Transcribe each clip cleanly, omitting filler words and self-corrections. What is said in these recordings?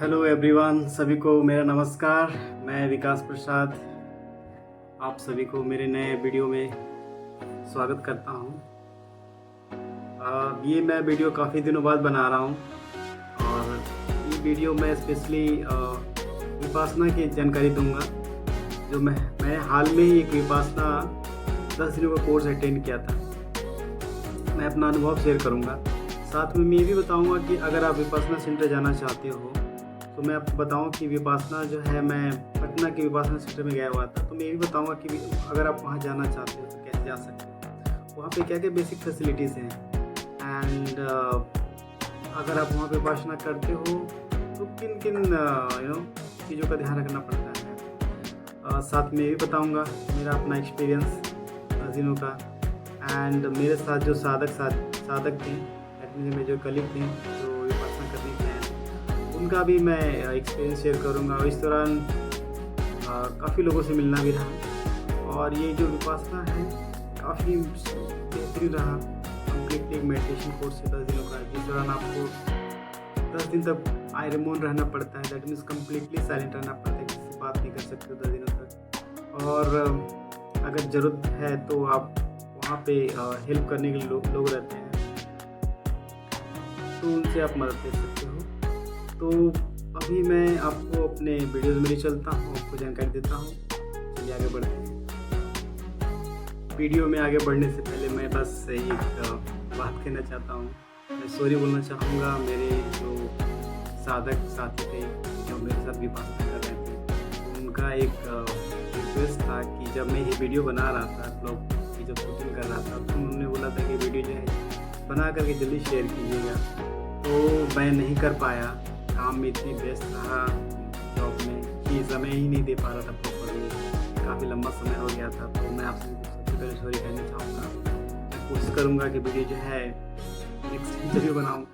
Hello everyone, सभी को मेरा नमस्कार। मैं विकास प्रसाद आप सभी को मेरे नए वीडियो में स्वागत करता हूं। ये मैं वीडियो काफ़ी दिनों बाद बना रहा हूं और ये वीडियो मैं स्पेशली विपासना की जानकारी दूंगा। जो मैं हाल में ही एक विपासना 10 दिनों का कोर्स अटेंड किया था। मैं अपना अनुभव शेयर करूंगा। साथ में मैं ये भी बताऊंगा कि अगर आप विपासना सेंटर जाना चाहते हो तो मैं आपको बताऊं कि विपासना जो है, मैं पटना के विपासना सेंटर में गया हुआ था, तो मैं ये भी बताऊंगा कि अगर आप वहां जाना चाहते हो तो कैसे जा सकते हो, वहां पे क्या क्या बेसिक फैसिलिटीज़ हैं एंड अगर आप वहां पे विपासना करते हो तो किन किन चीज़ों का ध्यान रखना पड़ता है। साथ में ये भी बताऊँगा मेरा अपना एक्सपीरियंस 10 दिनों का एंड मेरे साथ जो साधक थे, में जो कलीग थे जो विपासना करने के हैं, उनका भी मैं एक्सपीरियंस शेयर करूंगा। और इस दौरान काफ़ी लोगों से मिलना भी रहा और ये जो विपासना है काफ़ी बेहतरीन रहा। कम्प्लीटली एक मेडिटेशन कोर्स है 10 दिनों का, जिस दौरान आपको 10 दिन तक आयरमोन रहना पड़ता है। दैट मीन्स कम्प्लीटली साइलेंट रहना पड़ता है, किसी से बात नहीं कर सकते 10 दिनों तक। और अगर ज़रूरत है तो आप वहाँ पे हेल्प करने के लिए लोग रहते हैं, तो उनसे आप मदद ले सकते हो। तो अभी मैं आपको अपने वीडियोज़ में ले चलता हूँ, आपको जानकारी देता हूँ। चलिए आगे बढ़ते हैं। वीडियो में आगे बढ़ने से पहले मैं बस एक बात कहना चाहता हूँ। मैं सॉरी बोलना चाहूँगा मेरे जो साधक साथी थे जो मेरे साथ विपासना कर रहे थे। उनका एक रिक्वेस्ट था कि जब मैं ये वीडियो बना रहा था, ब्लॉग की जब शूटिंग कर रहा था, तो उन्होंने बोला था कि वीडियो जो है बना करके जल्दी शेयर कीजिएगा। तो मैं नहीं कर पाया, काम में इतनी व्यस्त रहा जॉब में कि समय ही नहीं दे पा रहा था प्रॉपरली। काफ़ी लंबा समय हो गया था। तो मैं आपसे सबसे पहले सॉरी कहना चाहूँगा। मैं कोशिश करूँगा कि वीडियो जो है नेक्स्ट इंटरव्यू बनाऊँ,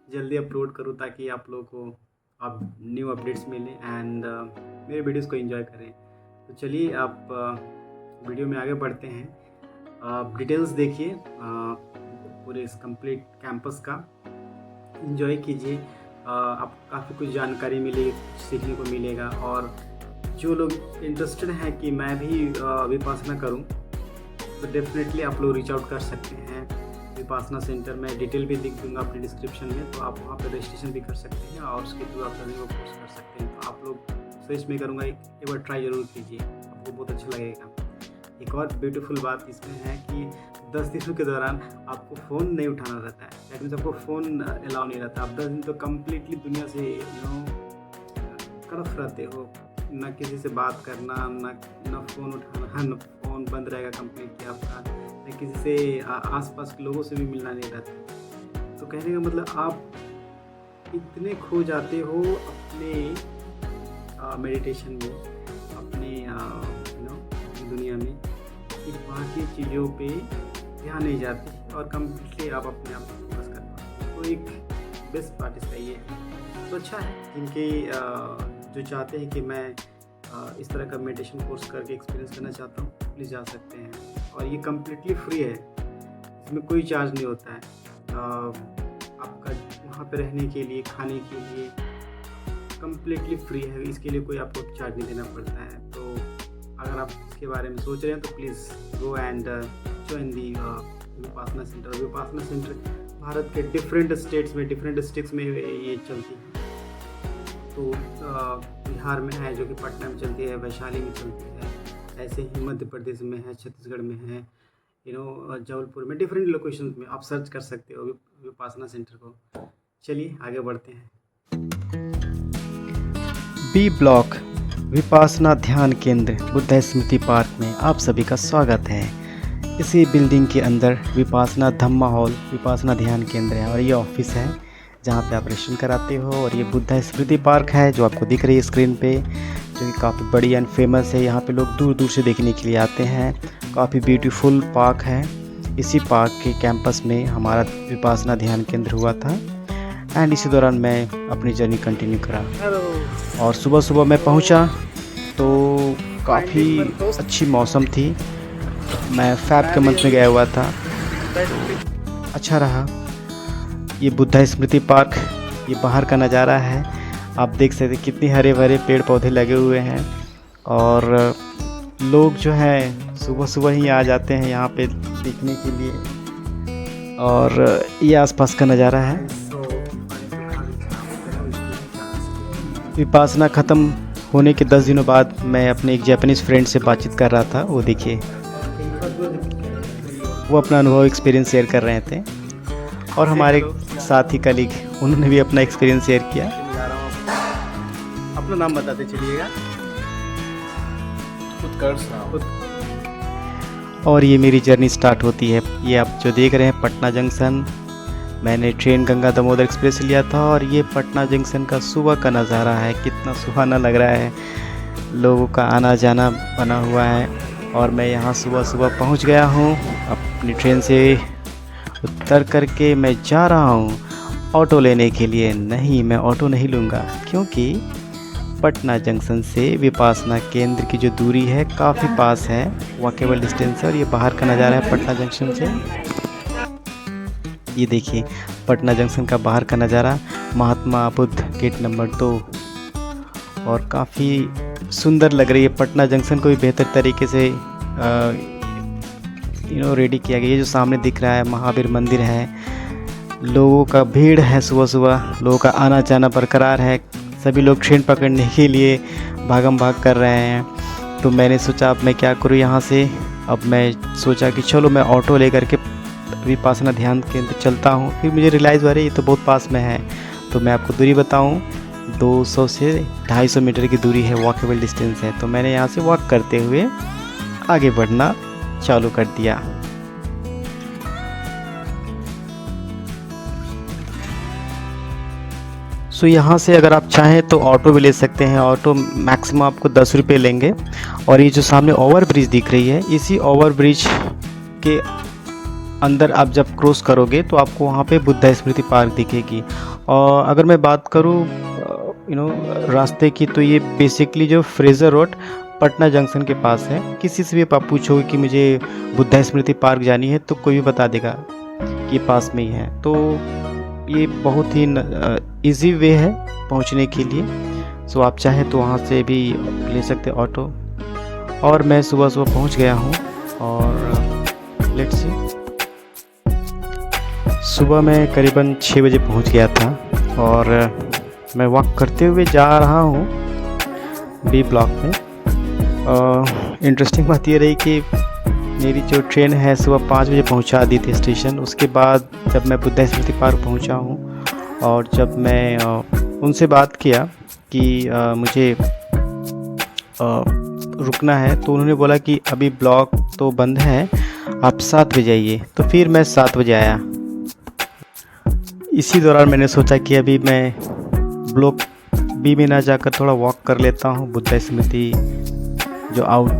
जल्दी अपलोड करूँ ताकि आप लोगों को अब न्यू अपडेट्स मिलें एंड मेरे वीडियोज़ को एंजॉय करें। तो चलिए आप वीडियो में आगे बढ़ते हैं। आप डिटेल्स देखिए पूरे इस कंप्लीट कैंपस का, एंजॉय कीजिए। आपको काफ़ी कुछ जानकारी मिलेगी, सीखने को मिलेगा। और जो लोग इंटरेस्टेड हैं कि मैं भी विपासना करूं, तो डेफिनेटली आप लोग रीच आउट कर सकते हैं। विपासना सेंटर में डिटेल भी लिख दूंगा अपने डिस्क्रिप्शन में, तो आप वहां पर रजिस्ट्रेशन भी कर सकते हैं और उसके थ्रू आप लर्निंग को कोर्स कर सकते हैं। तो आप लोग सच में करूँगा एक बार ट्राई ज़रूर कीजिए, आपको बहुत अच्छा लगेगा। एक और ब्यूटीफुल बात इसमें है कि 10 दिनों के दौरान आपको फ़ोन नहीं उठाना रहता है। दैट मीन्स आपको फ़ोन अलाउ नहीं रहता। आप 10 दिन तो कम्प्लीटली दुनिया से तरफ रहते हो, न किसी से बात करना, न फ़ोन उठाना, न फ़ोन बंद रहेगा कम्प्लीटली आपका, न किसी से आसपास के लोगों से भी मिलना नहीं रहता। तो कहने का मतलब आप इतने खो जाते हो अपने मेडिटेशन में, अपने दुनिया में, कि बाकी चीज़ों पे ध्यान नहीं जाती और कम्प्लीटली आप अपने आप को फोकस कर पाते हो। तो एक बेस्ट पार्ट इसका ये है। तो अच्छा है जिनके जो चाहते हैं कि मैं इस तरह का मेडिटेशन कोर्स करके एक्सपीरियंस करना चाहता हूँ, प्लीज़ जा सकते हैं। और ये कम्प्लीटली फ्री है, इसमें कोई चार्ज नहीं होता है। आपका वहाँ पे रहने के लिए, खाने के लिए कम्प्लीटली फ्री है। इसके लिए कोई आपको चार्ज नहीं देना पड़ता है। तो अगर आप इसके बारे में सोच रहे हैं तो please go and join the Vipassana centre. Vipassana centre Bharat के डिफरेंट स्टेट्स में, डिफरेंट डिस्ट्रिक्ट्स में ये चलती है। तो बिहार में है, जो कि पटना में चलती है, वैशाली में चलती है, ऐसे ही मध्य प्रदेश में है, छत्तीसगढ़ में है, जबलपुर में, डिफरेंट लोकेशंस में आप सर्च कर सकते हो विपासना सेंटर को। चलिए आगे बढ़ते हैं। बी ब्लॉक विपासना ध्यान केंद्र बुद्ध स्मृति पार्क में आप सभी का स्वागत है। इसी बिल्डिंग के अंदर विपासना धम्मा हॉल विपासना ध्यान केंद्र है और ये ऑफिस है जहाँ पे आप रजिस्ट्रेशन कराते हो। और ये बुद्ध स्मृति पार्क है जो आपको दिख रही है स्क्रीन पे, जो कि काफ़ी बड़ी एंड फेमस है। यहाँ पे लोग दूर दूर से देखने के लिए आते हैं। काफ़ी ब्यूटीफुल पार्क है। इसी पार्क के कैंपस में हमारा विपासना ध्यान केंद्र हुआ था एंड इसी दौरान मैं अपनी जर्नी कंटिन्यू करा। और सुबह सुबह मैं पहुंचा तो काफ़ी अच्छी मौसम थी। मैं फैब के मंथ में गया हुआ था, तो अच्छा रहा। ये बुद्ध स्मृति पार्क, ये बाहर का नज़ारा है। आप देख सकते हैं कितने हरे भरे पेड़ पौधे लगे हुए हैं और लोग जो है सुबह सुबह ही आ जाते हैं यहाँ पे देखने के लिए। और ये आसपास का नज़ारा है। विपासना ख़त्म होने के 10 दिनों बाद मैं अपने एक जापानीज़ फ्रेंड से बातचीत कर रहा था। वो देखिए, वो अपना अनुभव एक्सपीरियंस शेयर कर रहे थे और हमारे साथी कलीग उन्होंने भी अपना एक्सपीरियंस शेयर किया। अपना नाम बताते चलिएगा। और ये मेरी जर्नी स्टार्ट होती है। ये आप जो देख रहे हैं पटना जंक्शन, मैंने ट्रेन गंगा दामोदर एक्सप्रेस लिया था और ये पटना जंक्शन का सुबह का नज़ारा है। कितना सुहाना लग रहा है, लोगों का आना जाना बना हुआ है। और मैं यहाँ सुबह सुबह पहुँच गया हूँ। अपनी ट्रेन से उतर करके मैं जा रहा हूँ ऑटो लेने के लिए। नहीं, मैं ऑटो नहीं लूँगा क्योंकि पटना जंक्शन से विपासना केंद्र की जो दूरी है काफ़ी पास है, वॉकेबल डिस्टेंस है। और ये बाहर का नज़ारा है पटना जंक्शन से। ये देखिए पटना जंक्शन का बाहर का नज़ारा, महात्मा बुद्ध गेट नंबर 2, और काफ़ी सुंदर लग रही है। पटना जंक्शन को भी बेहतर तरीके से रेडी किया गया। ये जो सामने दिख रहा है महावीर मंदिर है। लोगों का भीड़ है, सुबह सुबह लोगों का आना जाना बरकरार है। सभी लोग ट्रेन पकड़ने के लिए भागम भाग कर रहे हैं। तो मैंने सोचा अब मैं क्या करूँ यहाँ से। अब मैं सोचा कि चलो मैं ऑटो लेकर के विपासना ध्यान केंद्र चलता हूँ। फिर मुझे रियलाइज़ हुआ ये तो बहुत पास में है। तो मैं आपको दूरी बताऊँ, 200 से 250 मीटर की दूरी है, वॉकेबल डिस्टेंस है। तो मैंने यहाँ से वॉक करते हुए आगे बढ़ना चालू कर दिया। सो यहाँ से अगर आप चाहें तो ऑटो भी ले सकते हैं। ऑटो मैक्सिमम आपको 10 रुपये लेंगे। और ये जो सामने ओवर ब्रिज दिख रही है, इसी ओवर ब्रिज के अंदर आप जब क्रॉस करोगे तो आपको वहाँ पे बुद्ध स्मृति पार्क दिखेगी। और अगर मैं बात करूँ रास्ते की, तो ये बेसिकली जो फ्रेजर रोड पटना जंक्शन के पास है। किसी से भी आप पूछोगे कि मुझे बुद्ध स्मृति पार्क जानी है तो कोई भी बता देगा कि पास में ही है। तो ये बहुत ही इजी वे है पहुंचने के लिए। सो आप चाहे तो वहाँ से भी ले सकते ऑटो। और मैं सुबह सुबह पहुंच गया हूँ। और लेट्स सी, सुबह मैं करीबन 6 बजे पहुंच गया था और मैं वॉक करते हुए जा रहा हूँ बी ब्लॉक में। इंटरेस्टिंग बात ये रही कि मेरी जो ट्रेन है सुबह 5 बजे पहुंचा दी थी स्टेशन। उसके बाद जब मैं बुद्ध स्मृति पार्क पहुंचा हूं और जब मैं उनसे बात किया कि मुझे रुकना है, तो उन्होंने बोला कि अभी ब्लॉक तो बंद है, आप 7 बजे आइए। तो फिर मैं 7 बजे आया। इसी दौरान मैंने सोचा कि अभी मैं ब्लॉक बी में ना जाकर थोड़ा वॉक कर लेता हूँ। बुद्ध स्मृति जो आउट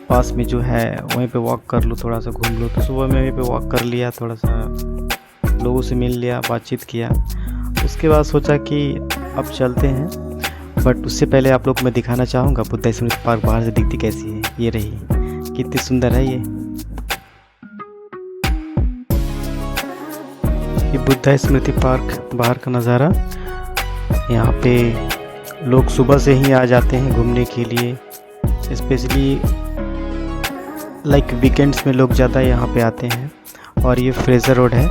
पास में जो है वहीं पे वॉक कर लूँ, थोड़ा सा घूम लूँ। तो सुबह मैं वहीं पे वॉक कर लिया, थोड़ा सा लोगों से मिल लिया, बातचीत किया। उसके बाद सोचा कि अब चलते हैं। बट उससे पहले आप लोग को मैं दिखाना चाहूँगा बुद्ध स्मृति पार्क बाहर से दिखती कैसी है। ये रही, कितनी सुंदर है ये बुद्ध स्मृति पार्क बाहर का नज़ारा। यहाँ पे लोग सुबह से ही आ जाते हैं घूमने के लिए। स्पेशली लाइक वीकेंड्स में लोग ज़्यादा यहाँ पे आते हैं। और ये फ्रेजर रोड है,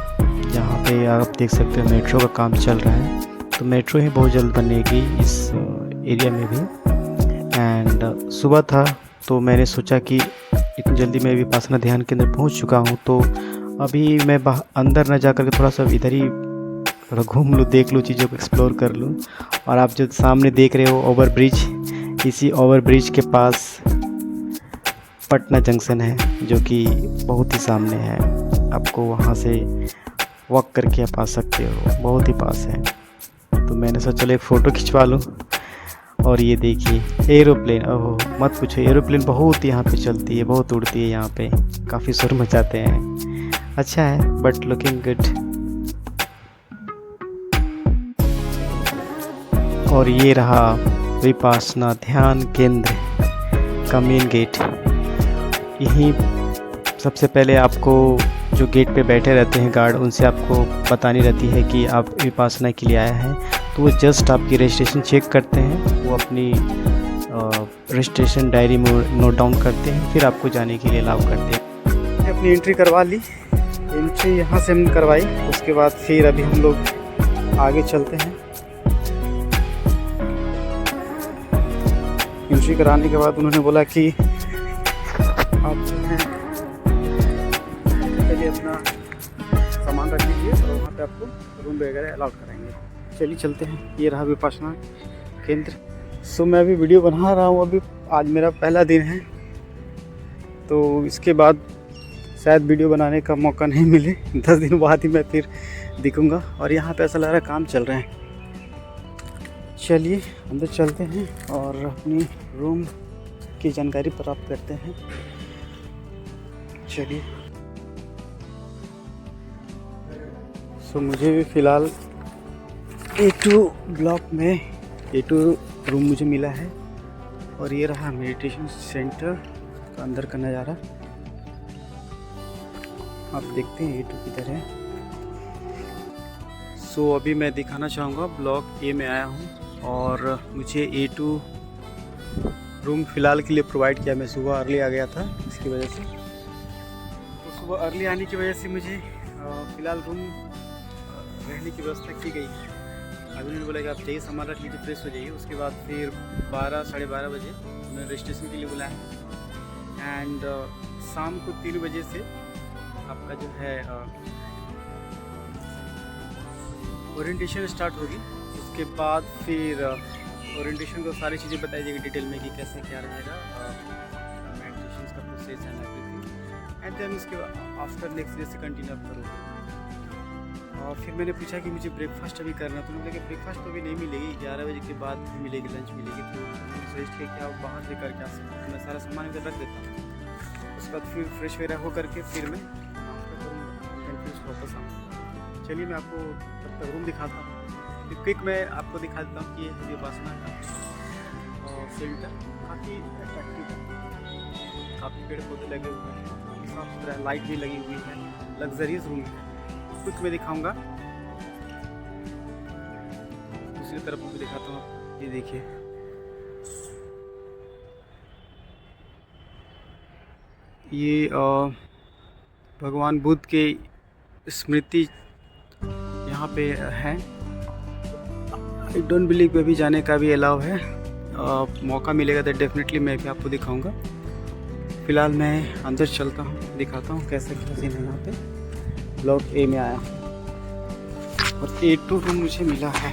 जहाँ पे आप देख सकते हो मेट्रो का काम चल रहा है। तो मेट्रो ही बहुत जल्द बनेगी इस एरिया में भी। एंड सुबह था तो मैंने सोचा कि इतनी जल्दी मैं विपासना ध्यान केंद्र पहुँच चुका हूँ, तो अभी मैं अंदर न जा कर के थोड़ा सा इधर ही थोड़ा घूम लूँ, देख लूँ, चीज़ों को एक्सप्लोर कर लूँ। और आप जो सामने देख रहे हो ओवर ब्रिज, इसी ओवर ब्रिज के पास पटना जंक्शन है, जो कि बहुत ही सामने है। आपको वहाँ से वॉक करके आप आ सकते हो, बहुत ही पास है। तो मैंने सोचा चलो एक फ़ोटो खिंचवा लूँ। और ये देखिए एरोप्लेन, ओहो मत पूछो, एरोप्लेन बहुत यहाँ पे चलती है, बहुत उड़ती है यहाँ पे, काफ़ी शोर मचाते हैं। अच्छा है बट लुकिंग गुड। और ये रहा विपासना ध्यान केंद्र का मेन गेट। यहीं सबसे पहले आपको जो गेट पे बैठे रहते हैं गार्ड, उनसे आपको बतानी रहती है कि आप विपासना के लिए आए हैं। तो वो जस्ट आपकी रजिस्ट्रेशन चेक करते हैं, वो अपनी रजिस्ट्रेशन डायरी में नोट डाउन करते हैं, फिर आपको जाने के लिए अलाउ करते हैं। अपनी एंट्री करवा ली, एंट्री यहाँ से हमने करवाई। उसके बाद फिर अभी हम लोग आगे चलते हैं। एंट्री कराने के बाद उन्होंने बोला कि आप जो है पहले अपना सामान रख लीजिए और वहाँ पे आपको रूम वगैरह अलाउड कराएंगे। चलिए चलते हैं। ये रहा विपासना केंद्र। सो मैं अभी वीडियो बना रहा हूँ, अभी आज मेरा पहला दिन है, तो इसके बाद शायद वीडियो बनाने का मौका नहीं मिले। 10 दिन बाद ही मैं फिर दिखूँगा। और यहाँ पे ऐसा लग रहा है काम चल रहे हैं। चलिए अंदर चलते हैं और अपनी रूम की जानकारी प्राप्त करते हैं। चलिए। सो मुझे भी फ़िलहाल A2 ब्लॉक में A2 रूम मुझे मिला है। और ये रहा मेडिटेशन सेंटर का अंदर का नज़ारा। आप देखते हैं A2 किधर है। सो अभी मैं दिखाना चाहूँगा ब्लॉक A में आया हूँ और मुझे A2 रूम फ़िलहाल के लिए प्रोवाइड किया। मैं सुबह अर्ली आ गया था, इसकी वजह से। तो सुबह अर्ली आने की वजह से मुझे फ़िलहाल रूम रहने की व्यवस्था की गई है। अभी उन्होंने बोला कि आप चाहिए सामान रख लीजिए, फ्रेश हो जाइए। उसके बाद फिर 12 साढ़े 12 बजे उन्होंने रजिस्ट्रेशन के लिए बुलाया एंड शाम को 3 बजे से आपका जो है ओरिएंटेशन स्टार्ट होगी। उसके बाद फिर ओरिएंटेशन को सारी चीज़ें बताई जाएगी डिटेल में कि कैसे क्या रहेगा, मेडिटेशन का process and everything. And then उसके आफ्टर नेक्स्ट डे से कंटिन्यू आप करोगे। और फिर मैंने पूछा कि मुझे ब्रेकफास्ट अभी करना, तो उन्होंने कहा ब्रेकफास्ट तो अभी नहीं मिलेगी, 11 बजे के बाद मिलेगी, लंच मिलेगी। तो मैंने सजेस्ट किया कि आप बाहर से करके आ सकते हैं। मैं सारा सामान इधर रख देता हूँ। उसके बाद फिर फ्रेश वगैरह हो करके फिर मैं वापस आऊँ। चलिए मैं आपको तब तक रूम दिखाता हूँ। फिर क्विक मैं आपको दिखा देता हूँ कि ये विपासना का सेंटर काफ़ी अट्रैक्टिव है। काफ़ी पेड़ पौधे लगे हुए हैं, काफ़ी साफ सुथरा है, लाइट भी लगी हुई है, लग्जरियस रूम है। कुछ मैं दिखाऊंगा, दूसरी तरफ भी दिखाता हूँ। ये देखिए, ये भगवान बुद्ध के स्मृति यहाँ पे है। आई डोंट बिलीव अभी जाने का भी अलाउ है। मौका मिलेगा तो डेफिनेटली मैं भी आपको दिखाऊंगा। फ़िलहाल मैं अंदर चलता हूँ, दिखाता हूँ कैसा क्या सीन है यहाँ पे। ब्लॉक A में आया और A2 रूम मुझे मिला है।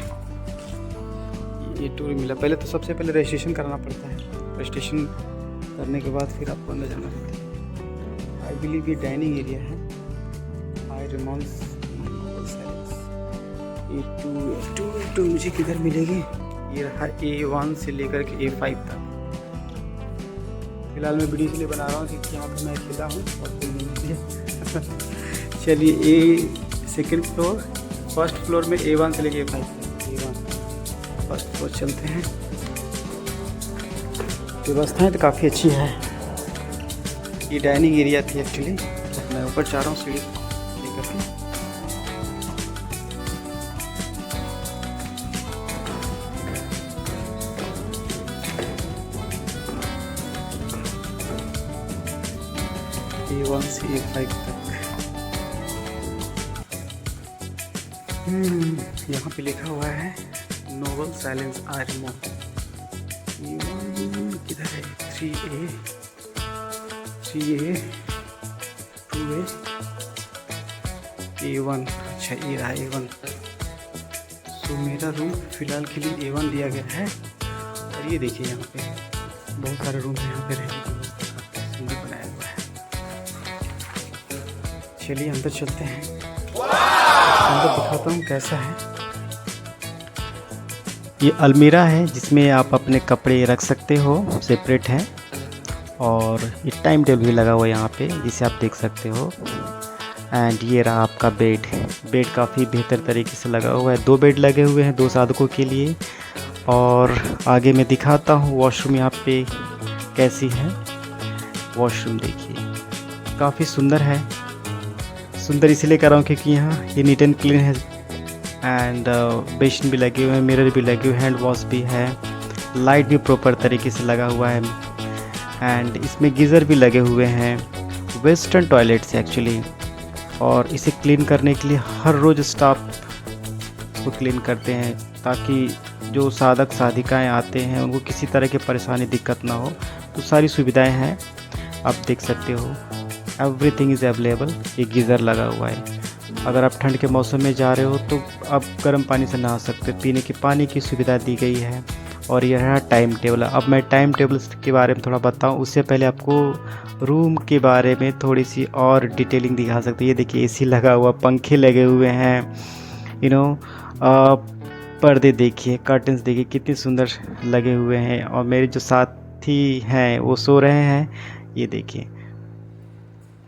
A2 रूम मिला। पहले तो सबसे पहले रजिस्ट्रेशन कराना पड़ता है। रजिस्ट्रेशन करने के बाद फिर आपको अंदर जाना पड़ता है। आई बिलीव ये डाइनिंग एरिया है। आई रिमॉन्स A2 मुझे किधर मिलेगी? ये रहा A1 से लेकर के A5 तक। फिलहाल मैं वीडियो इसलिए बना रहा हूँ क्योंकि यहाँ पर मैं अकेला हूँ और कोई नहीं। चलिए सेकंड फ्लोर, फर्स्ट फ्लोर में A1 से लेके A5 तक। A1 फर्स्ट फ्लोर चलते हैं। व्यवस्थाएं तो काफ़ी अच्छी है। ये डाइनिंग एरिया थी एक्चुअली। मैं ऊपर जा रहा हूँ सीढ़ी लेकर के। A1 से A5 तक। यहाँ पे लिखा हुआ है नोबल साइलेंस आर रिमोट। किधर है? 3A 2A A1। अच्छा ये रहा A1। तो मेरा रूम फ़िलहाल के लिए A1 दिया गया है। और ये देखिए यहाँ पे बहुत सारे रूम यहाँ पे रहने के लिए सुंदर बनाया हुआ है। चलिए अंदर चलते हैं, अंदर दिखाता हूँ कैसा है। ये अलमीरा है जिसमें आप अपने कपड़े रख सकते हो, सेपरेट है। और ये टाइम टेबल भी लगा हुआ है यहाँ पे, जिसे आप देख सकते हो। एंड ये रहा आपका बेड। बेड काफ़ी बेहतर तरीके से लगा हुआ है। 2 बेड लगे हुए हैं 2 साधकों के लिए। और आगे मैं दिखाता हूँ वॉशरूम यहाँ पे कैसी है। वॉशरूम देखिए काफ़ी सुंदर है। सुंदर इसलिए कर रहा हूँ क्योंकि यहाँ ये नीट एंड क्लीन है। एंड बेसिन भी लगे हुए हैं, मिरर भी लगे हुए हैं, हैंड वॉश भी है, लाइट भी प्रॉपर तरीके से लगा हुआ है एंड इसमें गीज़र भी लगे हुए हैं। वेस्टर्न टॉयलेट्स एक्चुअली, और इसे क्लीन करने के लिए हर रोज़ स्टाफ इसको क्लीन करते हैं ताकि जो साधक साधिकाएं आते हैं उनको किसी तरह की परेशानी दिक्कत ना हो। तो सारी सुविधाएं हैं, आप देख सकते हो, एवरीथिंग इज़ अवेलेबल। ये गीज़र लगा हुआ है, अगर आप ठंड के मौसम में जा रहे हो तो आप गर्म पानी से नहा सकते हो, पीने की पानी की सुविधा दी गई है। और यह है टाइम टेबल। अब मैं टाइम टेबल के बारे में थोड़ा बताऊं, उससे पहले आपको रूम के बारे में थोड़ी सी और डिटेलिंग दिखा सकते हैं। ये देखिए एसी लगा हुआ, पंखे लगे हुए हैं, पर्दे देखिए, कर्टन्स देखिए कितने सुंदर लगे हुए हैं। और मेरे जो साथी हैं वो सो रहे हैं, ये देखिए।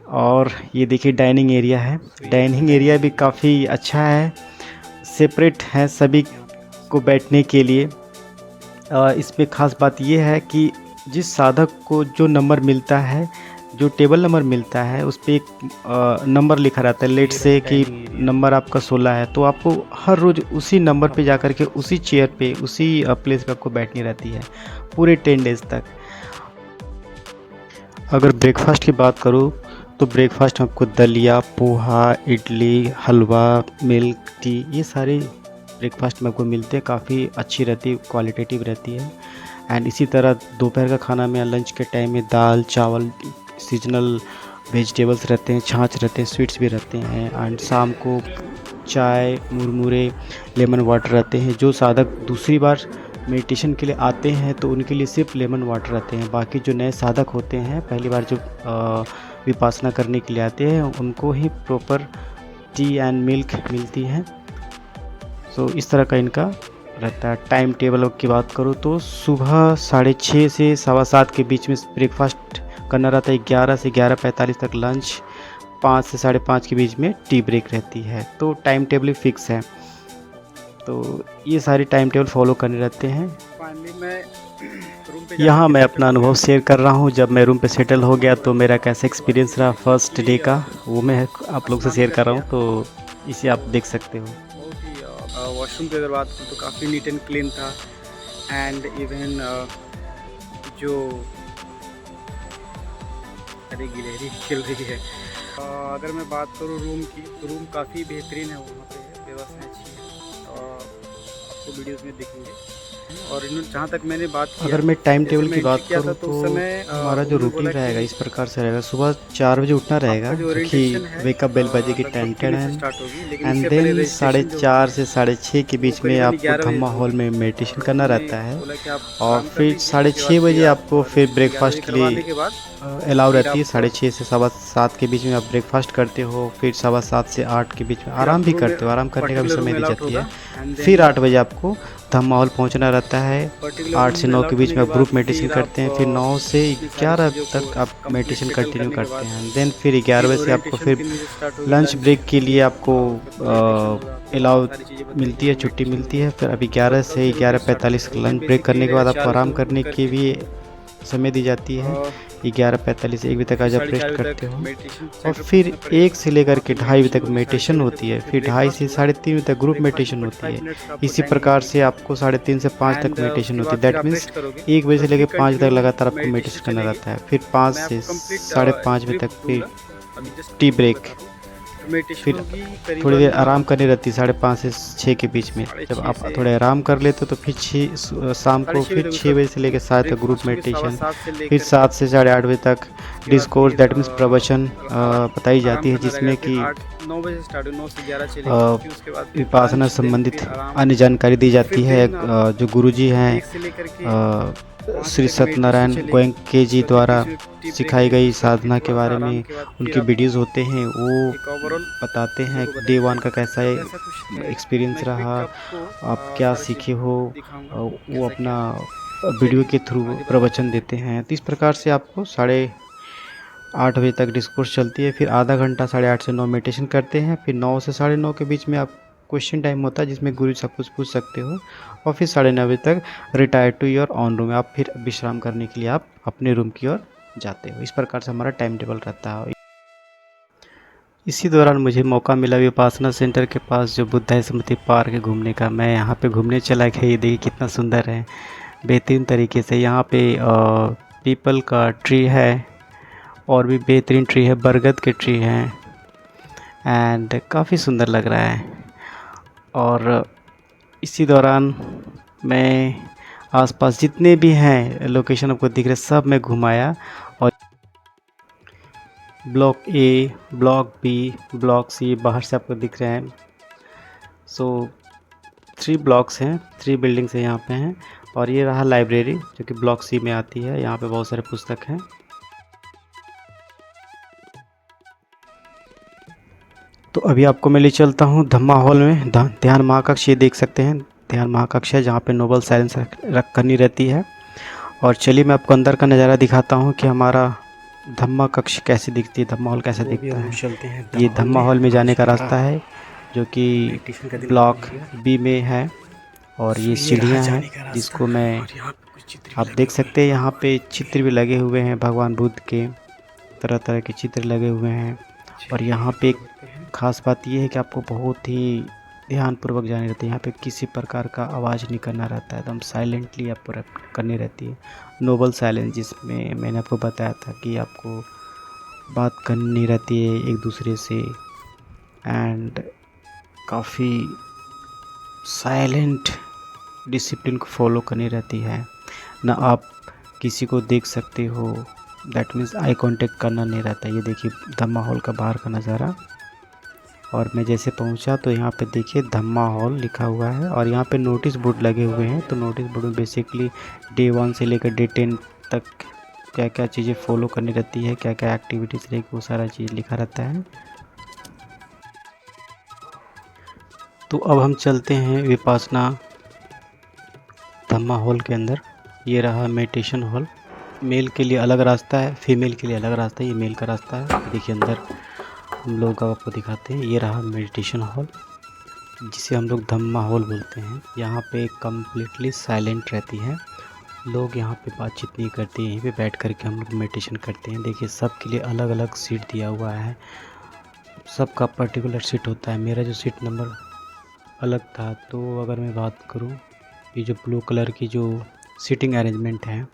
और ये देखिए डाइनिंग एरिया है, डाइनिंग एरिया भी काफ़ी अच्छा है, सेपरेट है सभी को बैठने के लिए। इसमें ख़ास बात यह है कि जिस साधक को जो नंबर मिलता है, जो टेबल नंबर मिलता है, उस पर एक नंबर लिखा रहता है। लेट से कि नंबर आपका 16 है, तो आपको हर रोज़ उसी नंबर पे जाकर के उसी चेयर पे, उसी प्लेस पे आपको बैठनी रहती है पूरे 10 डेज़ तक। अगर ब्रेकफास्ट की बात करूँ तो ब्रेकफास्ट में आपको दलिया, पोहा, इडली, हलवा, मिल्क टी, ये सारे ब्रेकफास्ट में आपको मिलते हैं। काफ़ी अच्छी रहती है, क्वालिटेटिव रहती है। एंड इसी तरह दोपहर का खाना में, लंच के टाइम में दाल चावल, सीजनल वेजिटेबल्स रहते हैं, छाछ रहते हैं, स्वीट्स भी रहते हैं। एंड शाम को चाय, मुरमुरे, लेमन वाटर रहते हैं। जो साधक दूसरी बार मेडिटेशन के लिए आते हैं तो उनके लिए सिर्फ लेमन वाटर रहते हैं। बाकी जो नए साधक होते हैं, पहली बार जो विपासना करने के लिए आते हैं, उनको ही प्रॉपर टी एंड मिल्क मिलती है। सो इस तरह का इनका रहता है। टाइम टेबल की बात करूँ तो सुबह 6:30 से 7:15 के बीच में ब्रेकफास्ट करना रहता है, 11 से 11:45 तक लंच, 5 से 5:30 के बीच में टी ब्रेक रहती है। तो टाइम टेबल फिक्स है, तो ये सारी टाइम टेबल फॉलो करने रहते हैं। फाइनली मैं रूम पे यहाँ मैं अपना अनुभव शेयर कर रहा हूँ। जब मैं रूम पे सेटल हो गया तो मेरा कैसा एक्सपीरियंस रहा फर्स्ट डे का, वो मैं आप लोग से शेयर कर रहा हूँ, तो इसे आप देख सकते हो। बहुत ही वॉशरूम की अगर बात करूँ तो काफ़ी नीट एंड क्लीन था। एंड इवन जो अरे गिलहरी खेल रही है। अगर मैं बात करूँ रूम की, तो रूम काफ़ी बेहतरीन है, वहाँ पे व्यवस्था अच्छी है, आपको वीडियोस में दिखेंगे। और जहाँ तक मैंने बात की, अगर मैं टाइम टेबल की बात किया था करूँ तो तो उस समय हमारा जो रूटीन रहेगा इस प्रकार से रहेगा। सुबह 4 बजे उठना रहेगा, क्योंकि वेकअप बेल बजेगी 10 एंड देन 4:30 से 6:30 के बीच में आपको धम्मा हॉल में मेडिटेशन करना रहता है। और फिर 6:30 बजे आपको फिर ब्रेकफास्ट के लिए अलाउ रहती है। 6:30 से 7:15 के बीच में आप ब्रेकफास्ट करते हो। फिर 7:15 से 8 के बीच में आराम भी करते हो, आराम करने का भी समय दी जाती है। फिर 8 बजे आपको धम्मा हॉल पहुंचना रहता है। 8 से 9 के बीच में आप ग्रुप मेडिटेशन करते हैं। फिर 9 से 11 तक आप मेडिटेशन कंटिन्यू करते हैं। देन फिर 11 बजे से आपको फिर लंच ब्रेक के लिए आपको अलाउ मिलती है, छुट्टी मिलती है। फिर अभी 11 से 11:45 लंच ब्रेक करने के बाद आपको आराम करने की भी समय दी जाती है। 11:45 से 1 बजे तक आज आप रेस्ट करते हो। और फिर 1 से लेकर के 2:30 बजे तक मेडिटेशन होती है। फिर 2:30 से 3:30 बजे तक ग्रुप मेडिटेशन होती है। इसी प्रकार से आपको 3:30 से 5 तक मेडिटेशन होती है। दैट मीन्स 1 बजे से लेकर 5 बजे तक लगातार आपको मेडिटेशन करना रहता है। फिर 5 से 5:30 बजे तक फिर टी ब्रेक, फिर थोड़ी देर आराम करनी रहती है 5:30 से 6 के बीच में। जब आप थोड़े आराम कर लेते हो तो फिर शाम को फिर 6 बजे से लेकर 7 तक ग्रुप मेडिटेशन। फिर 7 से 8:30 बजे तक डिस्कोर्स, दैट मीन्स प्रवचन बताई जाती है, जिसमें कि 9 बजे से स्टार्ट 9 से 11 चलेगी। विपासना संबंधित अन्य जानकारी दी जाती है। जो गुरुजी हैं श्री सत्यनारायण गोयंके जी द्वारा सिखाई गई साधना के बारे में उनके वीडियोस होते हैं, वो बताते हैं डे 1 का कैसा एक्सपीरियंस रहा, आप क्या सीखे हो, वो अपना वीडियो के थ्रू प्रवचन देते हैं। तो इस प्रकार से आपको 8:30 बजे तक डिस्कोर्स चलती है। फिर आधा घंटा 8:30 से 9 मेडिटेशन करते हैं। फिर 9 से 9:30 के बीच में आप क्वेश्चन टाइम होता है, जिसमें गुरु सब कुछ पूछ सकते हो। और फिर 9:30 बजे तक retire to your own room, आप फिर विश्राम करने के लिए आप अपने रूम की ओर जाते हो। इस प्रकार से हमारा टाइम टेबल रहता है। इसी दौरान मुझे मौका मिला विपासना सेंटर के पास जो बुद्धा स्मृति पार्क है घूमने का। मैं यहाँ पे घूमने चला गया। ये देखिए कितना सुंदर है, बेहतरीन तरीके से। यहाँ पे पीपल का ट्री है और भी बेहतरीन ट्री है, बरगद के ट्री हैं एंड काफ़ी सुंदर लग रहा है। और इसी दौरान मैं आसपास जितने भी हैं लोकेशन आपको दिख रहे सब मैं घुमाया। और block A, block B, block C बाहर से आपको दिख रहे हैं। सो 3 ब्लॉक्स हैं, 3 बिल्डिंग्स हैं यहाँ पे हैं। और ये रहा लाइब्रेरी जो कि ब्लॉक सी में आती है। यहाँ पे बहुत सारे पुस्तक हैं। तो अभी आपको मैं ले चलता हूँ धम्मा हॉल में, ध्यान महाकक्ष। ये देख सकते हैं ध्यान महाकक्ष है जहाँ पे नोबल साइलेंस रख करनी रहती है। और चलिए मैं आपको अंदर का नज़ारा दिखाता हूँ कि हमारा धम्मा कक्ष कैसे दिखती है, धम्मा हॉल कैसे दिखता है। चलते हैं ये धम्मा हॉल में जाने का रास्ता है जो कि ब्लॉक बी में है। और ये सीढ़ियाँ हैं जिसको मैं, आप देख सकते हैं यहाँ पे चित्र भी लगे हुए हैं भगवान बुद्ध के, तरह तरह के चित्र लगे हुए हैं। और यहाँ पे एक ख़ास बात ये है कि आपको बहुत ही ध्यानपूर्वक जानी रहती है। यहाँ पे किसी प्रकार का आवाज़ नहीं करना रहता है, एकदम साइलेंटली आपको करनी रहती है। नोबल साइलेंस, जिसमें मैंने आपको बताया था कि आपको बात करनी रहती है एक दूसरे से एंड काफ़ी साइलेंट डिसिप्लिन को फॉलो करनी रहती है ना। आप किसी को देख सकते हो, दैट मीन्स आई कांटेक्ट करना नहीं रहता। ये देखिए धम्मा हॉल का बाहर का नज़ारा। और मैं जैसे पहुंचा तो यहाँ पे देखिए धम्मा हॉल लिखा हुआ है और यहाँ पे नोटिस बोर्ड लगे हुए हैं। तो नोटिस बोर्ड में बेसिकली डे 1 से लेकर डे 10 तक क्या क्या चीज़ें फॉलो करनी रहती है, क्या क्या एक्टिविटीज़ रहेगी, वो सारा चीज़ लिखा रहता है। तो अब हम चलते हैं विपासना धम्मा हॉल के अंदर। ये रहा मेडिटेशन हॉल। मेल के लिए अलग रास्ता है, फीमेल के लिए अलग रास्ता है। ये मेल का रास्ता है। देखिए अंदर हम लोग आपको दिखाते हैं। ये रहा मेडिटेशन हॉल जिसे हम लोग धम्मा हॉल बोलते हैं। यहाँ पे कम्प्लीटली साइलेंट रहती है, लोग यहाँ पे बातचीत नहीं करते हैं। यहीं पे बैठ करके हम लोग मेडिटेशन करते हैं। देखिए सबके लिए अलग अलग सीट दिया हुआ है, सबका पर्टिकुलर सीट होता है। मेरा जो सीट नंबर अलग था, तो अगर मैं बात करूँ, ये जो ब्लू कलर की जो सीटिंग अरेंजमेंट है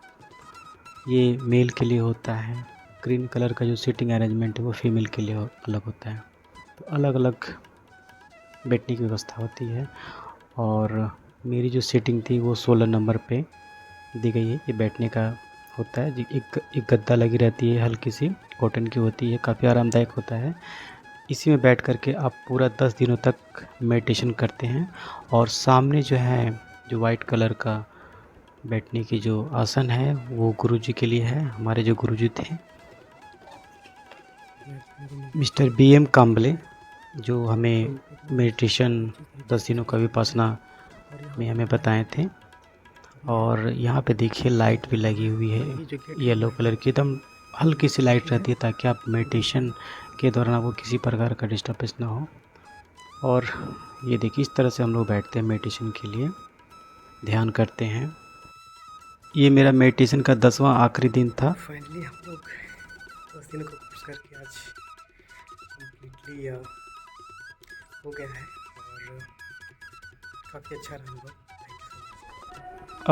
ये मेल के लिए होता है। ग्रीन कलर का जो सीटिंग अरेंजमेंट है वो फीमेल के लिए अलग होता है। तो अलग अलग बैठने की व्यवस्था होती है। और मेरी जो सीटिंग थी वो 16 नंबर पे दी गई है। ये बैठने का होता है। एक गद्दा लगी रहती है, हल्की सी कॉटन की होती है, काफ़ी आरामदायक होता है। इसी में बैठ करके आप पूरा 10 दिनों तक मेडिटेशन करते हैं। और सामने जो है, जो वाइट कलर का बैठने की जो आसन है वो गुरुजी के लिए है। हमारे जो गुरुजी थे मिस्टर BM काम्बले, जो हमें मेडिटेशन 10 दिनों का विपासना में हमें बताए थे। और यहाँ पे देखिए लाइट भी लगी हुई है, येलो कलर की, एकदम हल्की सी लाइट रहती है ताकि आप मेडिटेशन के दौरान आपको किसी प्रकार का डिस्टर्बेंस ना हो। और ये देखिए इस तरह से हम लोग बैठते हैं मेडिटेशन के लिए, ध्यान करते हैं। ये मेरा मेडिटेशन का 10वां आखिरी दिन था। फाइनली हम लोग 10 दिनों का कोर्स करके आज कम्प्लीटली हो गया है और काफ़ी अच्छा रहा अनुभव।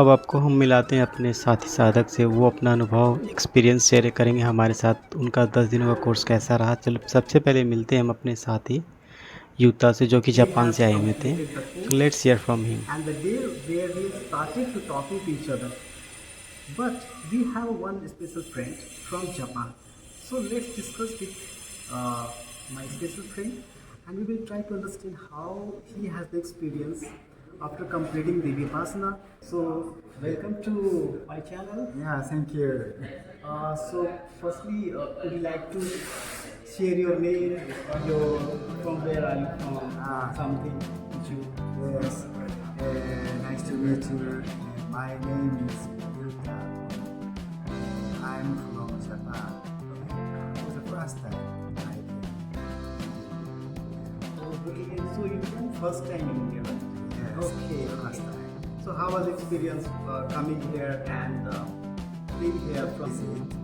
अब आपको हम मिलाते हैं अपने साथी साधक से, वो अपना अनुभव एक्सपीरियंस शेयर करेंगे हमारे साथ, उनका 10 दिनों का कोर्स कैसा रहा। चलो सबसे पहले मिलते हैं हम अपने साथी यूता से, जो कि जापान से आए हुए थे। Let's hear from him. And the day where we started to talking to each other, but we have one special friend from Japan. So let's discuss with my special friend, and we will try to understand how he has the experience after completing the Vipassana. So welcome to my channel. Yeah, thank you. So firstly, would you like to share your name, your from where are you from, something which you. Yes, nice to meet you. My name is Yuta. I'm from Japan. For the first time, I Okay, so you came first time in India, right? Yes, Okay, first okay. time. So how was the experience coming here and being here from? Visit.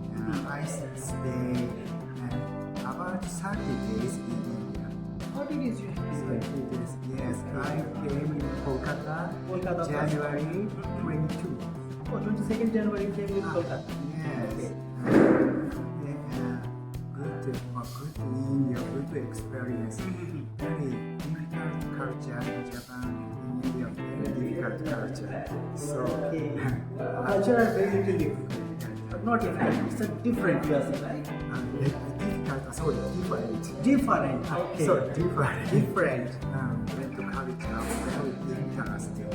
I stay. Our about 30 days in India. 30 days you have spent. 30 days, yes. I came in Kolkata, Kolkata first. January 22. Oh, 22nd January you came in Kolkata. Yes. Okay. Good to India, good to experience. Very difficult culture in Japan, in India, very difficult culture. So, Okay. Culture are very little different. But not different, it's a different, you are saying, right? difficult, sorry, different. Different. Okay. So different. Different. Went to culture, very interesting.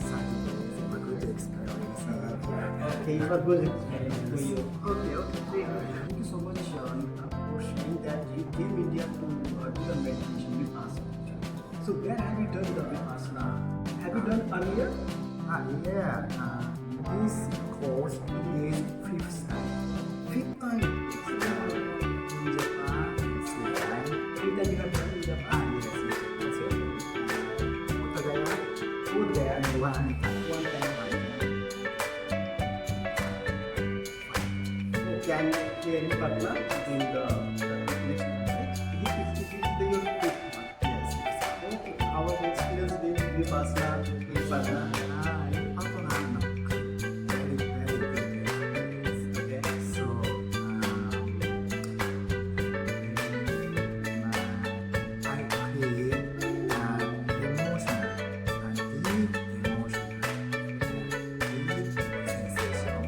Saturday, a good experience. Okay, it was good experience for you. Okay, great. Thank you so much for sharing that you came India to do the meditation Vipassana. So where have you done the Vipassana? Have you done earlier? This course is fifth time. Fifth time. In Japan, three times. Fifth time you have done in Japan. Yes, that's it. Bodhgaya, Food there. and one time. One time. So can you partner in the next one, right? This is your fifth one. Yes, Okay. How was the experience with Vipassana? Vipassana. Okay. So, I create emotional and deep emotional, deep sensation.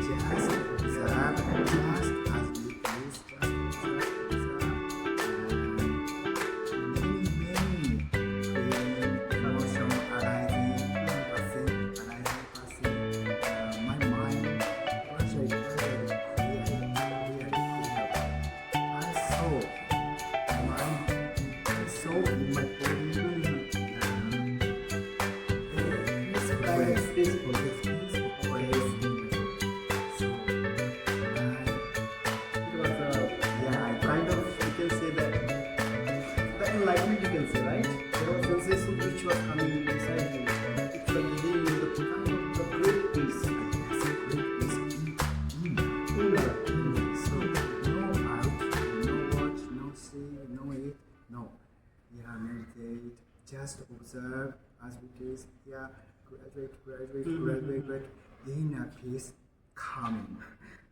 Just observe, just as we use, just observe. Many feeling, emotion arising, passing. My mind was clear. I saw in my body peaceful place. So It was yeah, I kind of, you can say that, the enlightenment you can say, right? There was sensation which was coming inside you. It's like giving you the kind of the great peace. Inner. So no out, no watch, no see, no eat, no. Yeah, meditate, just observe as it is. Yeah, graduate. Inner peace coming.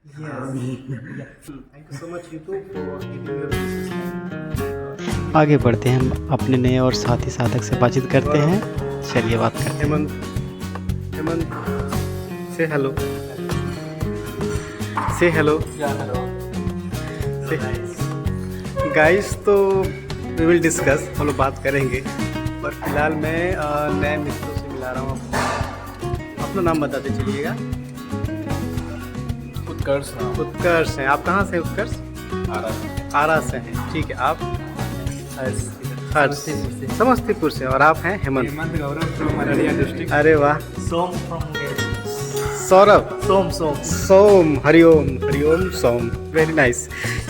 Yes. Yeah. Thank you so much, Ritu, for giving your pieces. आगे बढ़ते हैं, हम अपने नए और साथी साधक से बातचीत करते हैं। चलिए बात करते हैं। Hemant, say hello. Say hello. Yeah, hello. Say guys, तो we will discuss, हम लोग बात करेंगे। पर फिलहाल मैं नए मित्रों से मिला रहा हूँ आपको। अपना नाम बताते चलिएगा। उत्कर्ष नाम। उत्कर्ष हैं। आप कहाँ से हैं उत्कर्ष? आरा से हैं। ठीक है, आप? हर्ष। समस्तीपुर से। और आप हैं? हेमंत। Hemant Gaurav from Araria district. अरे वाह। Som from Saurabh. Som. Hariom Som. Very nice.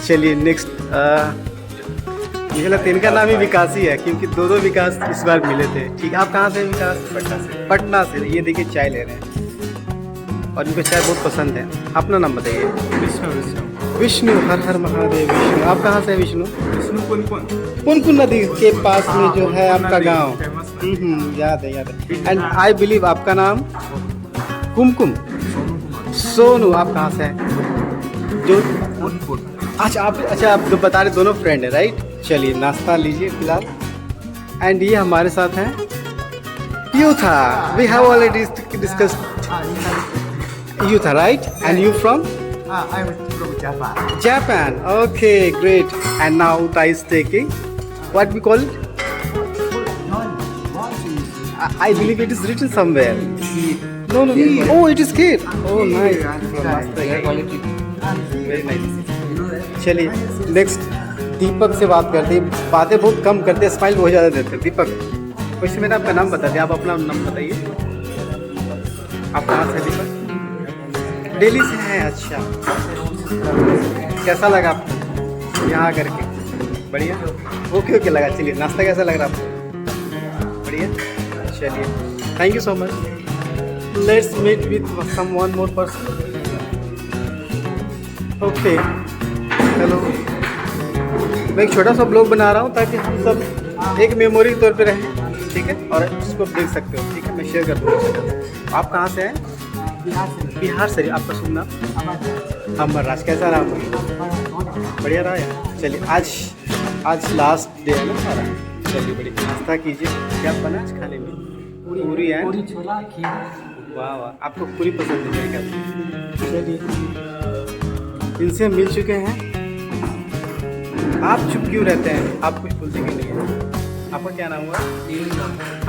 चलिए नेक्स्ट, मुझे लगता है इनका नाम ही विकास ही है, क्योंकि दो विकास इस बार मिले थे। ठीक है, आप कहाँ से हैं विकास? पटना से। ये देखिए चाय ले रहे हैं और इनको चाय बहुत पसंद है। अपना नाम बताइए। विष्णु। हर हर महादेव। विष्णु, आप कहाँ से हैं विष्णु? पुनपुन नदी के पास में जो है आपका गांव। याद है। एंड आई बिलीव आपका नाम कुमकुम। सोनू। आप कहाँ से हैं? जो अच्छा आप जो बता रहे दोनों फ्रेंड है, राइट? चलिए नाश्ता लीजिए फिलहाल। एंड ये हमारे साथ हैं Yuta. We have already discussed Yuta, right? And you from? I'm from Japan. Japan. Okay, great. And now Uta is taking what we call it? I believe it is written somewhere. No. Oh, it is kid. Oh, nice. Very nice. चलिए next दीपक से बात करते हैं। बातें बहुत कम करते हैं, smile बहुत ज़्यादा देते हैं। दीपक, वैसे मैंने आपका नाम बता दिया, आप अपना नाम बताइए। आप कहाँ से? दीपक दिल्ली से हैं। अच्छा, कैसा लगा आपको यहाँ आकर के? बढ़िया। ओके लगा। चलिए नाश्ता कैसा लग रहा आपको? बढ़िया। चलिए thank you so much. Let's meet with someone more person. Okay, चलो मैं एक छोटा सा ब्लॉग बना रहा हूँ ताकि हम सब एक मेमोरी के तौर पे रहें, ठीक है, और उसको देख सकते हो, ठीक है, मैं शेयर कर दूँगा। आप कहाँ से हैं? बिहार से। आपका शुभ नाम? अमर राज। कैसा रहा आपका? बढ़िया रहा है। चलिए आज लास्ट डे है ना हमारा। चलिए बढ़िया, नाश्ता कीजिए। क्या बना आज खाने में? पूरी है। पूरी छोला खीर। वाह वाह, आपको पूरी पसंद है मेरे ख्याल से। चलिए, इनसे मिल चुके हैं। आप चुप क्यों रहते हैं? आप कुछ बोलते क्यों नहीं है? आपका क्या नाम हुआ?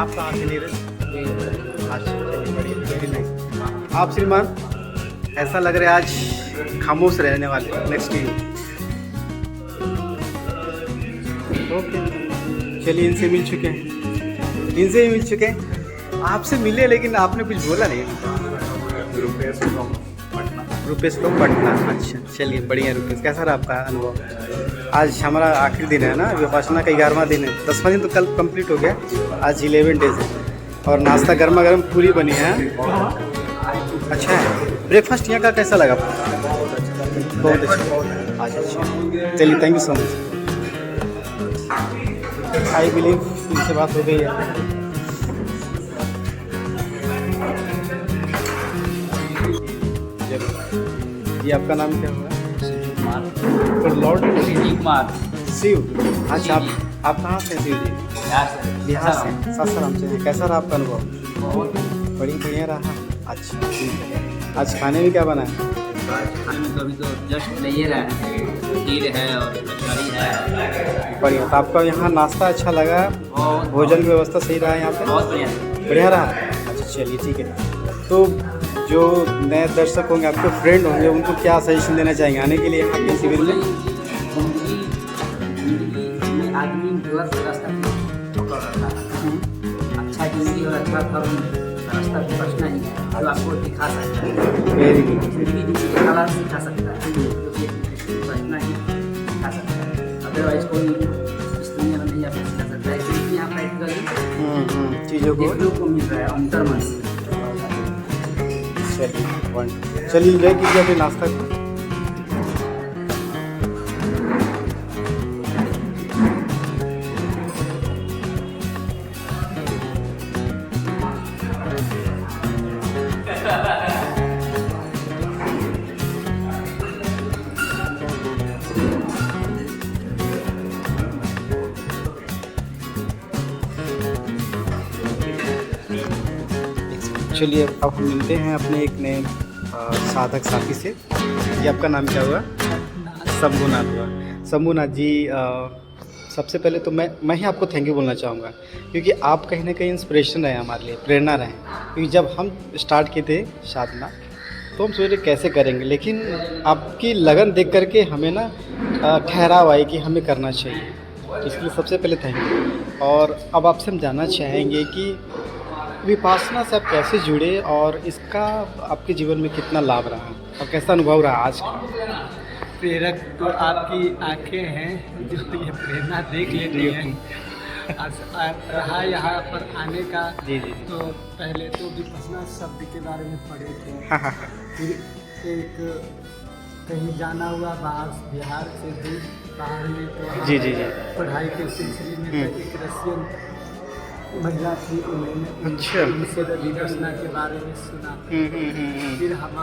आप कहाँ से? नीरज। अच्छा, चलिए बढ़िया, वेरी नाइस। आप श्रीमान, ऐसा लग रहा है आज खामोश रहने वाले। Next you. ओके, चलिए इनसे मिल चुके हैं। इनसे भी मिल चुके हैं। आपसे मिले लेकिन आपने कुछ बोला नहीं। रुपेश फ्रॉम पटना। अच्छा, चलिए बढ़िया। रुपेश, कैसा रहा आपका अनुभव? आज हमारा आखिरी दिन है ना, विपासना का 11वां दिन है। 10वां दिन तो कल कंप्लीट हो गया, आज 11 डेज है। और नाश्ता गर्मा गर्म पूरी बनी है। अच्छा है। ब्रेकफास्ट यहाँ का कैसा लगा आपको? बहुत अच्छा। अच्छा, चलिए thank you so much. I believe इनसे बात हो गई है। जी, आपका नाम क्या हुआ? लॉर्ड कुमार। शिव। अच्छा, आप कहाँ से हैं शिव जी? बिहार से। सासाराम से। कैसा रहा आपका अनुभव? बहुत बढ़िया रहा। अच्छा, ठीक है। आज खाने में क्या बना है? खाने में तो अभी तो जस्ट ले रहा है, खीर है और कचौड़ी है। बढ़िया। तो आपका यहाँ नाश्ता अच्छा लगा? बहुत भोजन की व्यवस्था सही रहा है यहाँ पे? बहुत बढ़िया। बढ़िया रहा। अच्छा, चलिए ठीक है। तो जो नए दर्शक होंगे, आपके फ्रेंड होंगे, उनको क्या सजेशन देना चाहेंगे आने के लिए यहाँ के शिविर में? जिंदगी में आदमी गलत रास्ता पकड़ रखा है। अच्छा जिंदगी और अच्छा धर्म रास्ता बचना ही है, जो आपको दिखा सकता है। Very good. जिंदगी किसी कला सिखा सकता है, जो कि बचना ही सिखा सकता है। अदरवाइज कोई इस दुनिया में नहीं आपको सिखा सकता है, क्योंकि यहाँ प्रैक्टिकली चीज़ों को देखने को मिल रहा है अंतर मन से। चलिए एंजॉय कीजिए अपने नाश्ता को। चलिए अब हम मिलते हैं अपने एक नए साधक साथी से। जी, आपका नाम क्या हुआ? शंभुनाथ हुआ। शंभुनाथ जी, सबसे पहले तो मैं ही आपको थैंक यू बोलना चाहूँगा, क्योंकि आप कहीं ना कहीं इंस्पिरेशन रहे हमारे लिए, प्रेरणा रहे। क्योंकि जब हम स्टार्ट किए थे साधना तो हम सोचे कैसे करेंगे, लेकिन आपकी लगन देख करके हमें ना ठहराव आई कि हमें करना चाहिए। इसलिए सबसे पहले थैंक यू। और अब आपसे हम जानना चाहेंगे कि विपासना से आप कैसे जुड़े और इसका आपके जीवन में कितना लाभ रहा और कैसा अनुभव रहा आज का? प्रेरक तो आपकी आंखें हैं जो ये प्रेरणा देख लेती हैं। रहा यहाँ पर आने का, जी जी। तो पहले तो विपसना शब्द के बारे में पढ़े थे। हाँ हाँ। फिर एक कहीं जाना हुआ बाहर, बिहार से दूर बाहर में, तो जी जी जी। पढ़ाई के सिलसिले में तो एक रशियन महिला थी, उन्होंने अच्छा। उनसे विपसना के बारे में सुना। फिर हम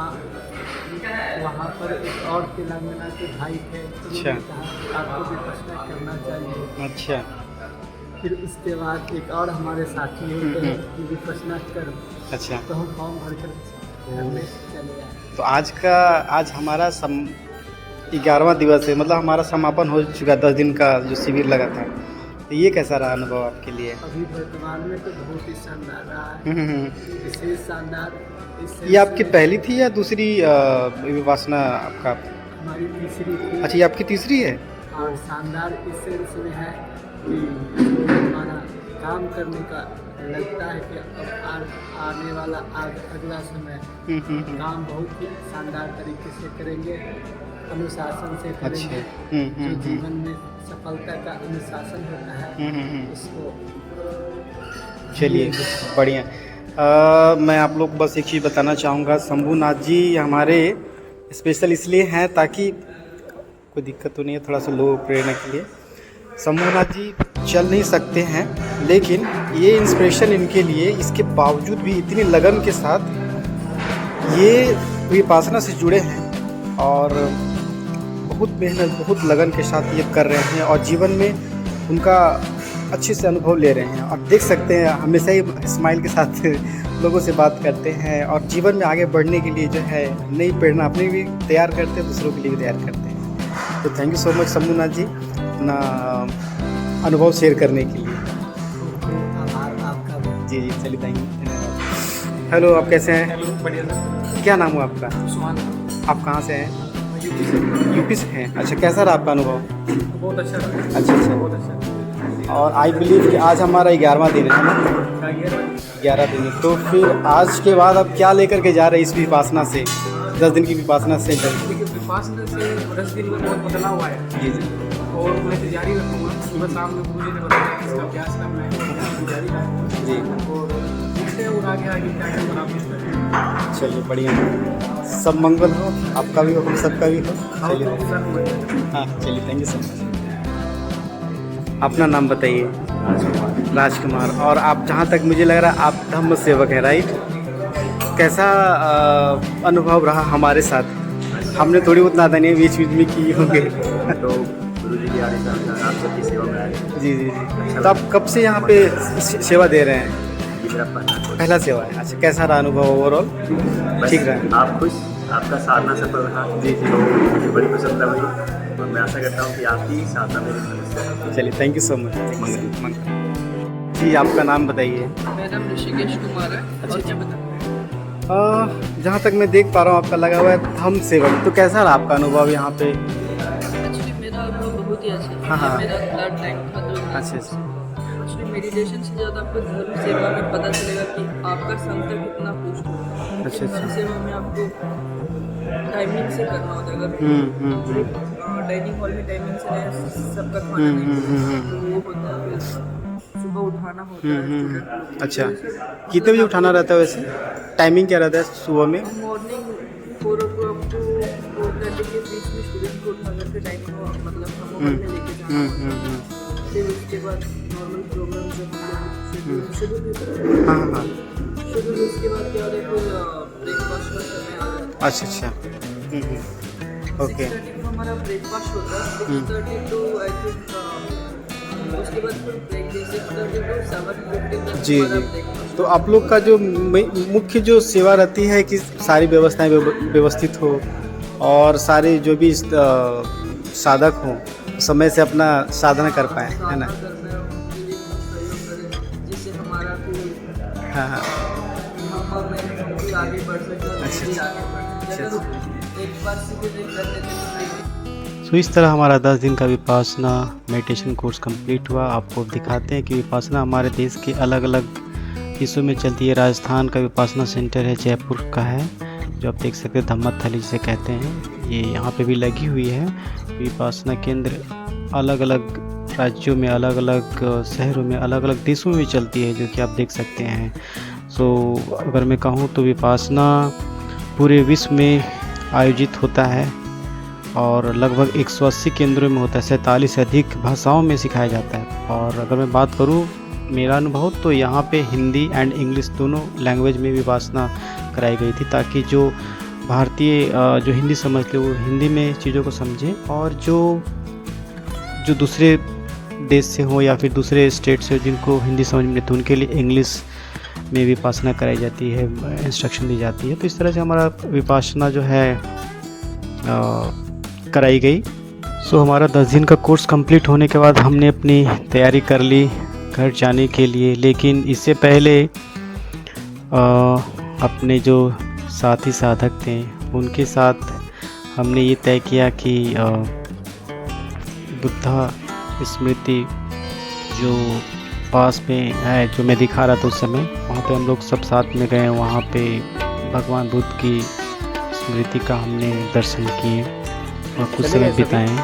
वहाँ पर एक और तेलंगाना के भाई थे, अच्छा। उन्होंने कहा आपको विपसना करना चाहिए। अच्छा। फिर उसके बाद एक और हमारे साथी होते हैं कि विपसना करो, अच्छा। तो हम फॉर्म भरकर करने चले आए। तो आज हमारा 11वां दिवस है, मतलब हमारा समापन हो चुका। 10 दिन का जो शिविर लगा था, तो ये कैसा रहा अनुभव आपके लिए? अभी वर्तमान में तो बहुत ही शानदार रहा है, विशेष शानदार। ये आपकी पहली थी या दूसरी विपासना आपका? हमारी तीसरी थी। अच्छा, ये आपकी तीसरी है? और शानदार इस सेंस में है कि हमारा काम करने का लगता है कि अब आने वाला अगला समय काम बहुत ही शानदार तरीके से करेंगे, अनुशासन से करेंगे। जो जीवन में सफलता का अनुशासन होता है उसको। चलिए बढ़िया। मैं आप लोग बस एक चीज़ बताना चाहूँगा, शंभुनाथ जी हमारे स्पेशल इसलिए हैं ताकि कोई दिक्कत तो नहीं है, थोड़ा सा लो प्रेरणा के लिए। शंभूनाथ जी चल नहीं सकते हैं, लेकिन ये इंस्पिरेशन इनके लिए, इसके बावजूद भी इतनी लगन के साथ ये विपासना से जुड़े हैं और बहुत मेहनत, बहुत लगन के साथ ये कर रहे हैं और जीवन में उनका अच्छे से अनुभव ले रहे हैं। और देख सकते हैं हमेशा ही स्माइल के साथ लोगों से बात करते हैं और जीवन में आगे बढ़ने के लिए जो है नई प्रेरणा अपने भी तैयार करते हैं, दूसरों के लिए भी तैयार करते हैं। तो thank you so much Shambhunath ji अपना अनुभव शेयर करने के लिए। आभार आपका भी। जी जी, चलिए थैंक यू। हेलो, आप कैसे हैं? हेलो, बढ़िया सर। क्या नाम हुआ आपका? उस्मान। आप कहाँ से हैं? यूपी से। यूपी से हैं। अच्छा, कैसा रहा आपका अनुभव? बहुत अच्छा रहा। अच्छा अच्छा। बहुत अच्छा। और आई बिलीव कि आज हमारा 11वां दिन है ना? 11 दिन है। तो फिर आज के बाद आप क्या लेकर के जा रहे हैं इस विपासना से, 10 दिन की विपासना से? देखिए, विपासना से 10 दिन में बहुत बदलाव आया है जी जी। और मैं तो जारी रखूँगा। सुबह शाम में गुरु जी ने बताया कि इसका अभ्यास करना है और अभ्यास जारी रखूँगा जी। और देखते हैं और आगे आगे क्या क्या बना कुछ करें। चलिए बढ़िया, सब मंगल हो, आपका भी हो, हम सबका भी हो। चलिए हाँ, चलिए थैंक यू सो मच। अपना नाम बताइए। राजकुमार। और आप, जहाँ तक मुझे लग रहा है, आप धम्म सेवक हैं, राइट? कैसा अनुभव रहा हमारे साथ? हमने थोड़ी बहुत नादानी बीच बीच में की होंगे। तो गुरु जी की आदेश आप सबकी सेवा में आए। जी जी जी। तो आप कब से यहाँ पे सेवा दे रहे हैं? ये मेरा पहला सेवा है। अच्छा, कैसा रहा अनुभव ओवरऑल? ठीक रहा? आप खुश, आपका साधना सफल रहा। जी जी। तो मुझे बड़ी प्रसन्नता हुई और मैं आशा करता हूँ कि आपकी साधना मेरी समस्या। चलिए थैंक यू सो मच। जी, आपका नाम बताइए। मेरा नाम ऋषिकेश कुमार है। और क्या बता? जहाँ तक मैं देख पा रहा हूँ आपका लगा हुआ है धम्म सेवक, तो कैसा रहा आपका अनुभव यहाँ पे? एक्चुअली मेरा अनुभव बहुत ही अच्छा है। हाँ, हाँ। मेरा थर्ड टाइम था जो अच्छा अच्छा। एक्चुअली मेडिटेशन से ज़्यादा आपको धर्म सेवा में पता चलेगा कि आपका संकल्प कितना पुष्ट होता है। अच्छा, अच्छा। धर्म सेवा में आपको टाइमिंग से करना होता है। अगर डाइनिंग हॉल में टाइमिंग से रहे, सबका खाना नहीं तो वो होता है। फिर सुबह उठाना होता है student लोग को। अच्छा, तो कितने बजे उठाना रहता है वैसे? टाइमिंग क्या रहता है सुबह में? मॉर्निंग 4 o'clock to 4:30 के बीच में स्टूडेंट को उठा करके टाइमिंग मतलब हम में लेके जाना। फिर उसके बाद नॉर्मल प्रोग्राम जो हम लोग शेड्यूल हाँ हाँ। शेड्यूल उसके बाद क्या होता है, फिर ब्रेकफास्ट का समय आ जाता है। अच्छा अच्छा। ओके। 6:30 को हमारा ब्रेकफास्ट होता है। 6:30 to आई थिंक उसके बाद फिर ब्रेक 6:30 to 7:15 तक जी हमारा जी। ब्रेकफास्ट। तो आप लोग का जो मुख्य जो सेवा रहती है कि सारी व्यवस्थाएं व्यवस्थित हो और सारे जो भी साधक हों समय से अपना साधना कर पाए, है ना? जिससे हमारा फिर हाँ हाँ। हम आगे बढ़ सकते हैं। अच्छा, आगे बढ़ सकते हैं। अगर एक बार सीधे नहीं कर लेते तो तो इस तरह हमारा 10 दिन का विपासना मेडिटेशन कोर्स कंप्लीट हुआ। आपको दिखाते हैं कि विपासना हमारे देश के अलग अलग हिस्सों में चलती है। राजस्थान का विपासना सेंटर है, जयपुर का है, जो आप देख सकते हैं धम्मस्थली जिसे कहते हैं। ये यहाँ पे भी लगी हुई है विपासना केंद्र। अलग अलग राज्यों में, अलग अलग शहरों में, अलग अलग देशों में चलती है, जो कि आप देख सकते हैं। सो अगर मैं कहूँ तो विपासना पूरे विश्व में आयोजित होता है और लगभग 180 केंद्रों में होता है। 47 से अधिक भाषाओं में सिखाया जाता है। और अगर मैं बात करूँ मेरा अनुभव, तो यहाँ पे हिंदी एंड इंग्लिश दोनों लैंग्वेज में विपासना कराई गई थी, ताकि जो भारतीय जो हिंदी समझते वो हिंदी में चीज़ों को समझें, और जो दूसरे देश से हो या फिर दूसरे स्टेट से हो जिनको हिंदी समझ में नहीं तो उनके लिए इंग्लिश में विपासना कराई जाती है, इंस्ट्रक्शन दी जाती है। तो इस तरह से हमारा विपासना जो है कराई गई। सो हमारा 10 दिन का कोर्स कंप्लीट होने के बाद हमने अपनी तैयारी कर ली घर जाने के लिए। लेकिन इससे पहले अपने जो साथी साधक थे उनके साथ हमने ये तय किया कि बुद्धा स्मृति जो पास में है, जो मैं दिखा रहा था उस समय, वहाँ पे हम लोग सब साथ में गए। वहाँ पे भगवान बुद्ध की स्मृति का हमने दर्शन किए और कुछ समय बिताए।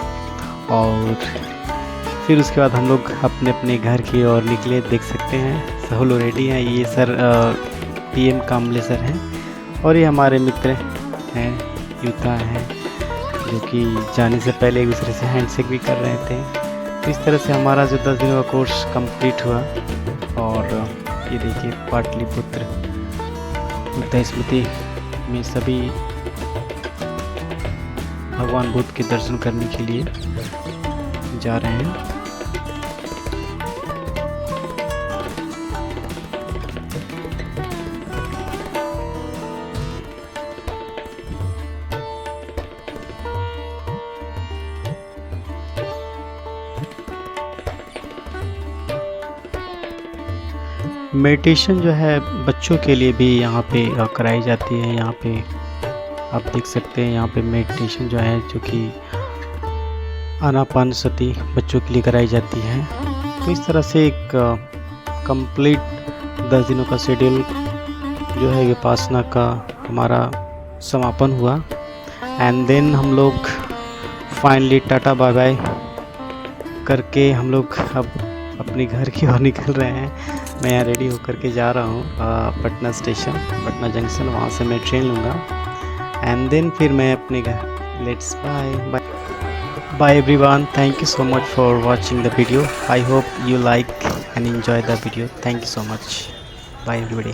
और फिर उसके बाद हम लोग अपने अपने घर की ओर निकले। देख सकते हैं सब लोग रेडी हैं। ये सर PM कामले सर हैं और ये हमारे मित्र हैं योद्धा हैं जो कि जाने से पहले एक दूसरे से हैंडशेक भी कर रहे थे। तो इस तरह से हमारा जो 10 दिनों का कोर्स कंप्लीट हुआ। और ये देखिए पाटलिपुत्र बुद्ध स्मृति में सभी भगवान बुद्ध के दर्शन करने के लिए जा रहे हैं। मेडिटेशन जो है बच्चों के लिए भी यहाँ पे कराई जाती है। यहाँ पे आप देख सकते हैं, यहाँ पे मेडिटेशन जो है जो कि आनापानसति बच्चों के लिए कराई जाती है। तो इस तरह से एक कंप्लीट 10 दिनों का शेड्यूल जो है विपासना का हमारा समापन हुआ। एंड देन हम लोग फाइनली टाटा बाय बाय करके हम लोग अब अपने घर की ओर निकल रहे हैं। मैं यहाँ रेडी होकर के जा रहा हूँ पटना स्टेशन, पटना जंक्शन, वहाँ से मैं ट्रेन लूँगा। एंड देन फिर मैं अपने घर। Let's bye bye everyone. Thank you so much for watching the video. I hope you like and enjoy the video. Thank you so much. Bye everybody.